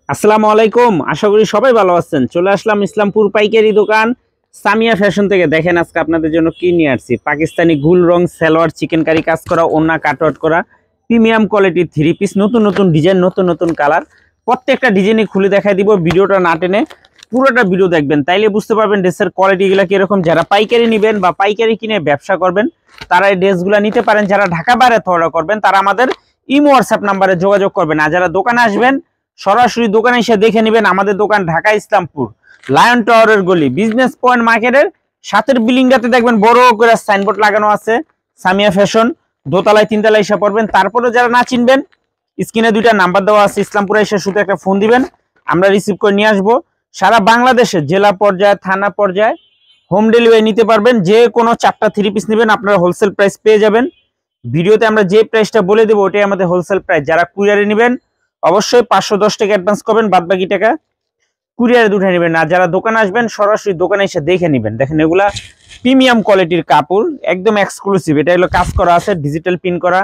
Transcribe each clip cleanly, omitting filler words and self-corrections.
আসসালামু আলাইকুম। আশা করি সবাই ভালো আছেন। চলে আসলাম ইসলামপুর পাইকারি দোকান সামিয়া ফ্যাশন থেকে। দেখেন আজকে আপনাদের জন্য কি নিয়ে আসছি। পাকিস্তানি গুল রং সালোয়ার চিকেন কারি কাজ করা, ওন্না কাটওয়ার্ক করা, প্রিমিয়াম কোয়ালিটির থ্রি পিস, নতুন নতুন ডিজাইন, নতুন নতুন কালার। প্রত্যেকটা ডিজাইনই খুলে দেখাই দিব। ভিডিওটা না টেনে পুরোটা ভিডিও দেখবেন, তাইলে বুঝতে পারবেন ড্রেসের কোয়ালিটিগুলো কিরকম। যারা পাইকারি নেবেন বা পাইকারি কিনে ব্যবসা করবেন তারা এই ড্রেসগুলো নিতে পারেন। যারা ঢাকা বাইরে অর্ডার করবেন তারা আমাদের ইমো হোয়াটসঅ্যাপ নাম্বারে যোগাযোগ করবেন। আর যারা দোকানে আসবেন সরাসরি দোকানে এসে দেখে নেবেন। আমাদের দোকান ঢাকা ইসলামপুর লায়ন টাওয়ারের গলি, বিজনেস পয়েন্ট মার্কেটের সাথের বিল্ডিংটাতে দেখবেন বড় করে সাইনবোর্ড লাগানো আছে সামিয়া ফ্যাশন। দোতলায় তিনতলায় এসে পড়বেন। তারপরে যারা না চিনবেন স্ক্রিনে দুইটা নাম্বার দেওয়া আছে, ইসলামপুরে এসে শুধু একটা ফোন দিবেন, আমরা রিসিভ করে নিয়ে আসবো। সারা বাংলাদেশে জেলা পর্যায়ে থানা পর্যায়ে হোম ডেলিভারি নিতে পারবেন। যে কোনো 4টা থ্রি পিস নেবেন আপনারা হোলসেল প্রাইস পেয়ে যাবেন। ভিডিওতে আমরা যে প্রাইসটা বলে দেবো ওটাই আমাদের হোলসেল প্রাইস। যারা কুরিয়ারে নেবেন অবশ্যই 510 টাকা অ্যাডভান্স করবেন, বাদ বাকি টাকা কুরিয়ারে উঠে নেবেন। আর যারা দোকানে আসবেন সরাসরি দোকানে এসে দেখে নেবেন। দেখেন এগুলা প্রিমিয়াম কোয়ালিটির কাপড়, একদম এক্সক্লুসিভ। এটা হলো কাজ করা আছে, ডিজিটাল প্রিন্ট করা,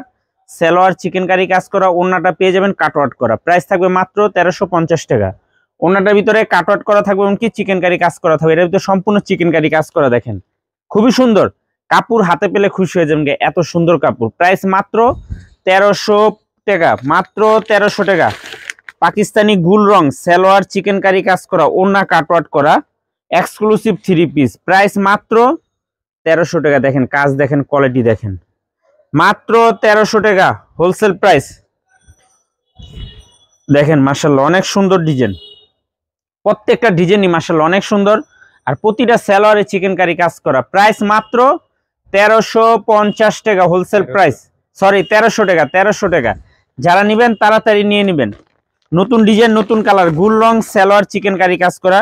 সালোয়ার চিকেন কারি কাজ করা, ওন্নাটা পেয়ে যাবেন কাটওয়ার্ক করা। প্রাইস থাকবে মাত্র 1350 টাকা। ওন্নাটার ভিতরে কাটওয়ার্ক করা থাকবে, এমনকি চিকেন কারি কাজ করা থাকবে। এর ভিতরে সম্পূর্ণ চিকেন কারি কাজ করা। দেখেন খুবই সুন্দর কাপড়, হাতে পেলে খুশি হয়ে যাবেন। এত সুন্দর কাপড়। প্রাইস মাত্র 1300 টাকা, মাত্র 1300 টাকা। পাকিস্তানি গুল রং সালোয়ার চিকেন কারি কাজ করা, ওন্না কাটওয়ার্ক করা, এক্সক্লুসিভ থ্রি পিস। প্রাইস মাত্র 1300 টাকা। দেখেন কাজ, দেখেন কোয়ালিটি, দেখেন মাত্র 1300 টাকা হোলসেল প্রাইস। দেখেন মাশাআল্লাহ অনেক সুন্দর ডিজাইন, প্রত্যেকটা ডিজাইনই মাশাআল্লাহ অনেক সুন্দর। আর প্রতিটা সালোয়ারে চিকেন কারি কাজ করা। প্রাইস মাত্র 1350 টাকা হোলসেল প্রাইস। সরি 1300 টাকা, 1300 টাকা। যারা নেবেন তাড়াতাড়ি নিয়ে নেবেন। নতুন ডিজাইন, নতুন কালার, গুল রং সালোয়ার চিকেন কারি কাজ করা।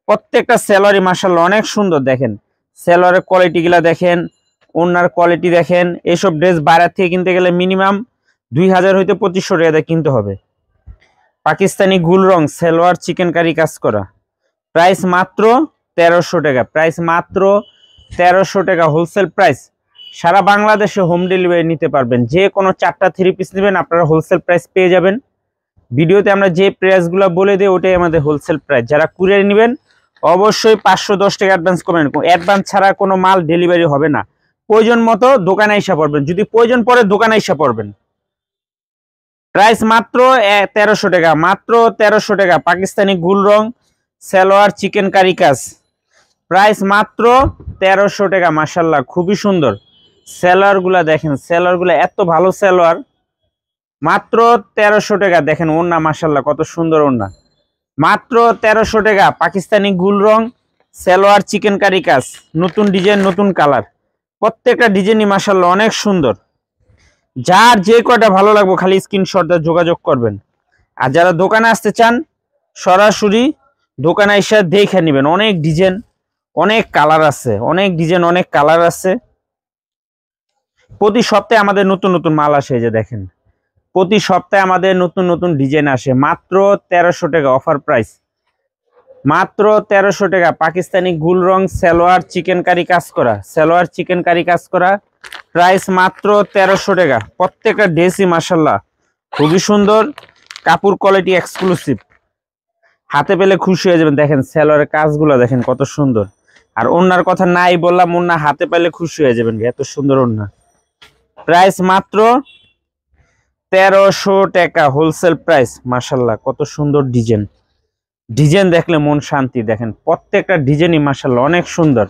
প্রত্যেকটা সালোয়ারই মাশাআল্লাহ অনেক সুন্দর। দেখেন সালোয়ারের কোয়ালিটিগুলা দেখেন, ওন্নার কোয়ালিটি দেখেন। এইসব ড্রেস বাইরে থেকে কিনতে গেলে মিনিমাম 2000 হইতে 2500 টাকা দিয়ে কিনতে হবে। পাকিস্তানি গুল রং সালোয়ার চিকেন কারি কাজ করা। প্রাইস মাত্র 1300 টাকা। প্রাইস মাত্র 1300 টাকা হোলসেল প্রাইস। সারা বাংলাদেশে হোম ডেলিভারি নিতে পারবেন। যে কোনো 4টা থ্রি পিস নেবেন আপনারা হোলসেল প্রাইস পেয়ে যাবেন। ভিডিওতে আমরা যে প্রাইসগুলো বলে দিই ওটাই আমাদের হোলসেল প্রাইস। যারা কুরিয়ার নেবেন অবশ্যই 510 টাকা অ্যাডভান্স করবেন। অ্যাডভান্স ছাড়া কোনো মাল ডেলিভারি হবে না। প্রয়োজন মতো দোকানে এসে পড়বেন, যদি প্রয়োজন পড়ে দোকানে এসে পড়বেন। প্রাইস মাত্র 1300 টাকা, মাত্র 1300 টাকা। পাকিস্তানি গুল রং সালোয়ার চিকেন কারি কাজ। প্রাইস মাত্র 1300 টাকা। মাশাআল্লাহ খুবই সুন্দর সালোয়ার গুলা। দেখেন সালোয়ার গুলা এত ভালো সালোয়ার, মাত্র 1300 টাকা। দেখেন ওন্না মাশাআল্লাহ কত সুন্দর ওন্না, মাত্র 1300 টাকা। পাকিস্তানি গুল রং সালোয়ার চিকেন কারি কাজ, নতুন ডিজাইন, নতুন কালার। প্রত্যেকটা ডিজাইনই মাশাআল্লাহ অনেক সুন্দর। যার যে কয়টা ভালো লাগবে খালি স্ক্রিনশট দিয়ে যোগাযোগ করবেন। আর যারা দোকানে আসতে চান সরাসরি দোকানে এসে দেখে নেবেন। অনেক ডিজাইন, অনেক কালার আছে, অনেক ডিজাইন, অনেক কালার আছে। প্রতি সপ্তাহে আমাদের নতুন নতুন মাল আসে। যে দেখেন প্রতি সপ্তাহে আমাদের নতুন নতুন ডিজাইন আসে। মাত্র 1300 টাকা অফার প্রাইস, মাত্র 1300 টাকা। পাকিস্তানি গুল রং সালোয়ার চিকেন কারি কাজ করা, সালোয়ার চিকেন কারি কাজ করা। প্রাইস মাত্র 1300 টাকা। প্রত্যেকটা ড্রেসই মাশাআল্লাহ খুবই সুন্দর, কাপড় কোয়ালিটি এক্সক্লুসিভ। হাতে পেলে খুশি হয়ে যাবেন। দেখেন সালোয়ারের কাজগুলো দেখেন কত সুন্দর। আর ওন্নার কথা নাই বললাম, ওন্না হাতে পেলে খুশি হয়ে যাবেন, এত সুন্দর ওন্না। প্রাইস মাত্র 1300 টাকা হোলসেল প্রাইস। মাশাআল্লাহ কত সুন্দর ডিজাইন, ডিজাইন দেখলে মন শান্তি। দেখেন প্রত্যেকটা ডিজাইনই মাশাআল্লাহ অনেক সুন্দর।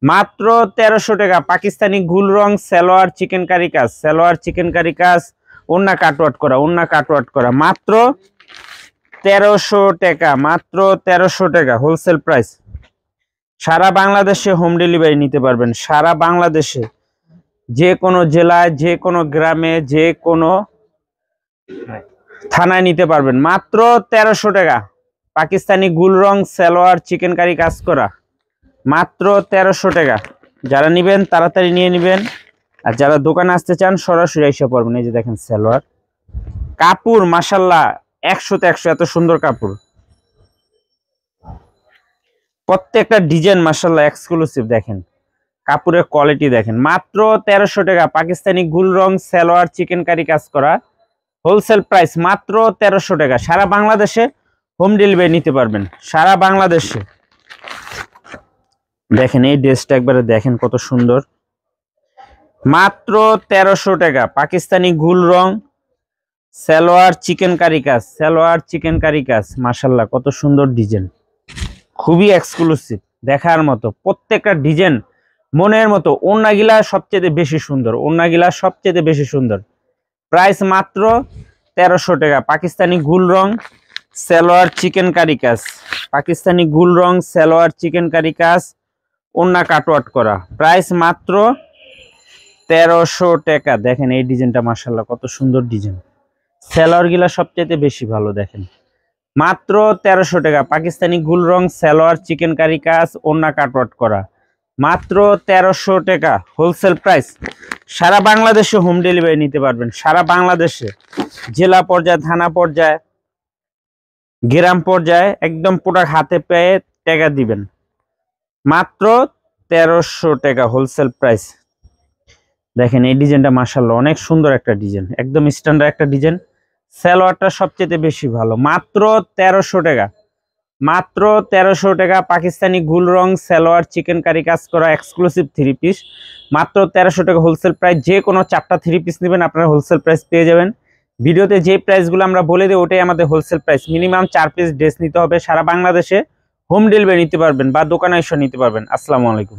মাত্র 1300 টাকা। পাকিস্তানি গুল রং সালোয়ার চিকেন কারি কাজ, সালোয়ার চিকেন কারি কাজ, ওন্না কাটওয়ার্ক করা, ওন্না কাটওয়ার্ক করা। মাত্র 1300 টাকা, মাত্র 1300 টাকা হোলসেল প্রাইস। সারা বাংলাদেশে হোম ডেলিভারি নিতে পারবেন। সারা বাংলাদেশে যে কোনো জেলায়, যে কোনো গ্রামে, যে কোনো থানায় নিতে পারবেন। মাত্র 1300 টাকা। পাকিস্তানি গুল রং সালোয়ার চিকেন কারি কাজ করা, মাত্র 1300 টাকা। যারা নেবেন তাড়াতাড়ি নিয়ে নেবেন। আর যারা দোকানে আসতে চান সরাসরি এসে পড়বেন। এই যে দেখেন সালোয়ার কাপড় মাশাআল্লাহ 100তে 100, এত সুন্দর কাপড়। প্রত্যেকটা ডিজাইন মাশাআল্লাহ এক্সক্লুসিভ। দেখেন কাপড়ের কোয়ালিটি দেখেন। মাত্র 1300 টাকা। পাকিস্তানি গুল রং সালোয়ার চিকেন কারি কাজ করা হোলসেল প্রাইস মাত্র 1300 টাকা। সারা বাংলাদেশে হোম ডেলিভারি নিতে পারবেন সারা বাংলাদেশে। দেখেন এই ড্রেসটা একবারে দেখেন কত সুন্দর, মাত্র 1300 টাকা। পাকিস্তানি গুল রং, সালোয়ার চিকেন কারি কাজ, সালোয়ার চিকেন কারি কাজ, মাশাআল্লাহ কত সুন্দর ডিজাইন, খুবই এক্সক্লুসিভ, দেখার মতো প্রত্যেকটা ডিজাইন মনের মতো। ওড়নাগুলা সবচেয়ে বেশি সুন্দর, ওড়নাগুলা সবচেয়ে বেশি সুন্দর। প্রাইস মাত্র 1300 টাকা। পাকিস্তানি গুল রং, সালোয়ার চিকেন কারি কাজ, পাকিস্তানি গুল রং, সালোয়ার চিকেন কারি কাজ, ওড়না কাটওয়ার্ক করা, প্রাইস মাত্র 1300 টাকা। দেখেন এই ডিজাইনটা মাশাআল্লাহ কত সুন্দর ডিজাইন, সালোয়ার গুলা সবচেয়ে বেশি ভালো। দেখেন মাত্র 1300 টাকা। পাকিস্তানি গুল রং, সালোয়ার চিকেন কারি কাজ, ওড়না কাটওয়ার্ক করা, মাত্র 1300 টাকা হোলসেল প্রাইস। সারা বাংলাদেশে হোম ডেলিভারি নিতে পারবেন, সারা বাংলাদেশে জেলা পর্যায়ে, থানা পর্যায়ে, গ্রাম পর্যায়ে, একদম প্রোডাক্ট হাতে পেয়ে টাকা দিবেন। মাত্র 1300 টাকা হোলসেল প্রাইস। দেখেন এই ডিজাইনটা মাশাআল্লাহ অনেক সুন্দর একটা ডিজাইন, একদম স্ট্যান্ডার্ড একটা ডিজাইন। সালোয়ারটা সবচেয়ে বেশি ভালো, মাত্র 1300 টাকা। মাত্র 1300 টাকা। পাকিস্তানি গুল রং, সালোয়ার চিকেন কারি কাজ করা এক্সক্লুসিভ 3 পিস, মাত্র 1300 টাকা হোলসেল প্রাইস। যে কোনো 4টা 3 পিস নেবেন আপনারা হোলসেল প্রাইস পেয়ে যাবেন। ভিডিওতে যে প্রাইসগুলো আমরা বলে দিই ওটাই আমাদের wholesale price. Minimum 4 piece dress নিতে হবে। সারা বাংলাদেশে হোম ডেলিভারি নিতে পারবেন বা দোকানে এসে নিতে পারবেন। আসসালামু আলাইকুম।